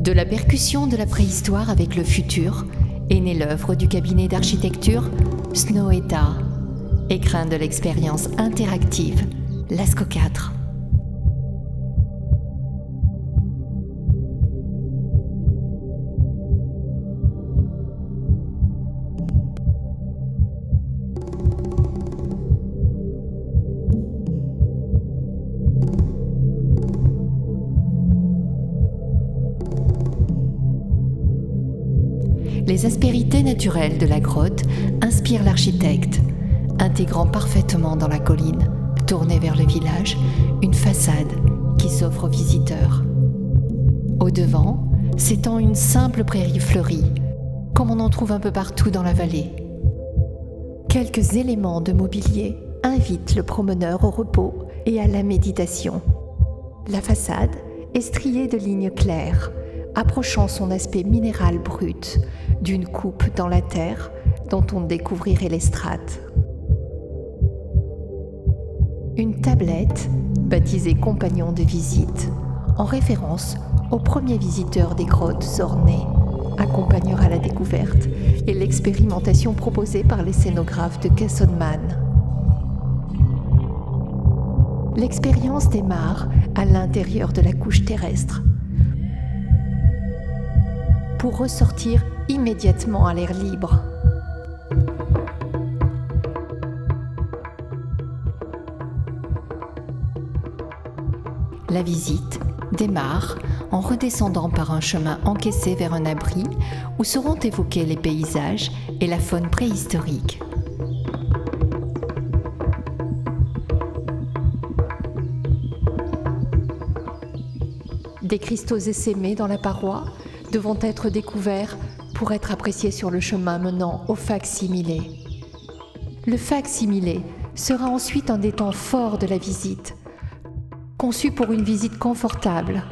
De la percussion de la préhistoire avec le futur est née l'œuvre du cabinet d'architecture Snow&Ta, écrin de l'expérience interactive Lascaux 4. Les aspérités naturelles de la grotte inspirent l'architecte, intégrant parfaitement dans la colline, tournée vers le village, une façade qui s'offre aux visiteurs. Au-devant s'étend une simple prairie fleurie, comme on en trouve un peu partout dans la vallée. Quelques éléments de mobilier invitent le promeneur au repos et à la méditation. La façade est striée de lignes claires, approchant son aspect minéral brut d'une coupe dans la terre dont on découvrirait les strates. Une tablette, baptisée Compagnon de visite, en référence au premier visiteur des grottes ornées, accompagnera la découverte et l'expérimentation proposée par les scénographes de Kesselman. L'expérience démarre à l'intérieur de la couche terrestre, pour ressortir immédiatement à l'air libre. La visite démarre en redescendant par un chemin encaissé vers un abri où seront évoqués les paysages et la faune préhistorique. Des cristaux essaimés dans la paroi devront être découverts pour être appréciés sur le chemin menant au fac-similé. Le fac-similé sera ensuite un des temps forts de la visite, conçu pour une visite confortable.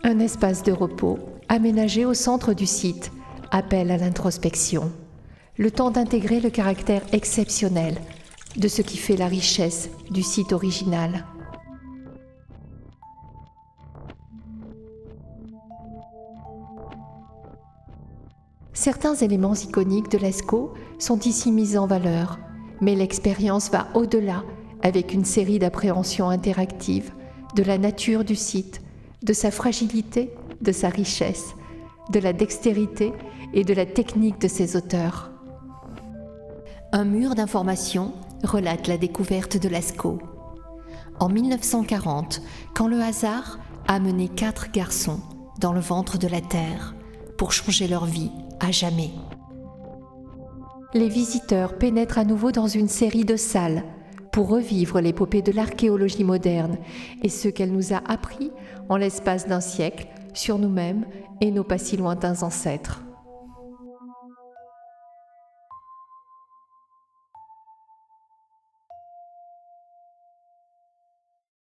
Un espace de repos aménagé au centre du site appelle à l'introspection, le temps d'intégrer le caractère exceptionnel de ce qui fait la richesse du site original. Certains éléments iconiques de Lascaux sont ici mis en valeur, mais l'expérience va au-delà avec une série d'appréhensions interactives de la nature du site, de sa fragilité, de sa richesse, de la dextérité et de la technique de ses auteurs. Un mur d'informations relate la découverte de Lascaux. En 1940, quand le hasard a mené 4 garçons dans le ventre de la Terre pour changer leur vie à jamais. Les visiteurs pénètrent à nouveau dans une série de salles pour revivre l'épopée de l'archéologie moderne et ce qu'elle nous a appris en l'espace d'un siècle sur nous-mêmes et nos pas si lointains ancêtres.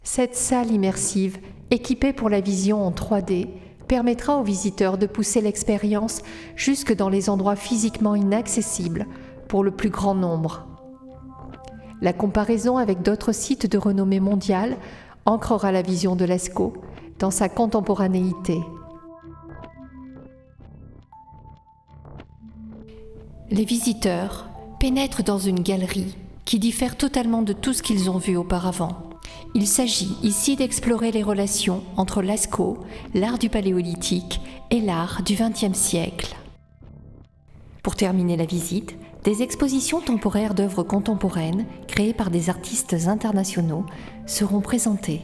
Cette salle immersive, équipée pour la vision en 3D, permettra aux visiteurs de pousser l'expérience jusque dans les endroits physiquement inaccessibles pour le plus grand nombre. La comparaison avec d'autres sites de renommée mondiale ancrera la vision de Lascaux dans sa contemporanéité. Les visiteurs pénètrent dans une galerie qui diffère totalement de tout ce qu'ils ont vu auparavant. Il s'agit ici d'explorer les relations entre Lascaux, l'art du Paléolithique et l'art du XXe siècle. Pour terminer la visite, des expositions temporaires d'œuvres contemporaines créées par des artistes internationaux seront présentées.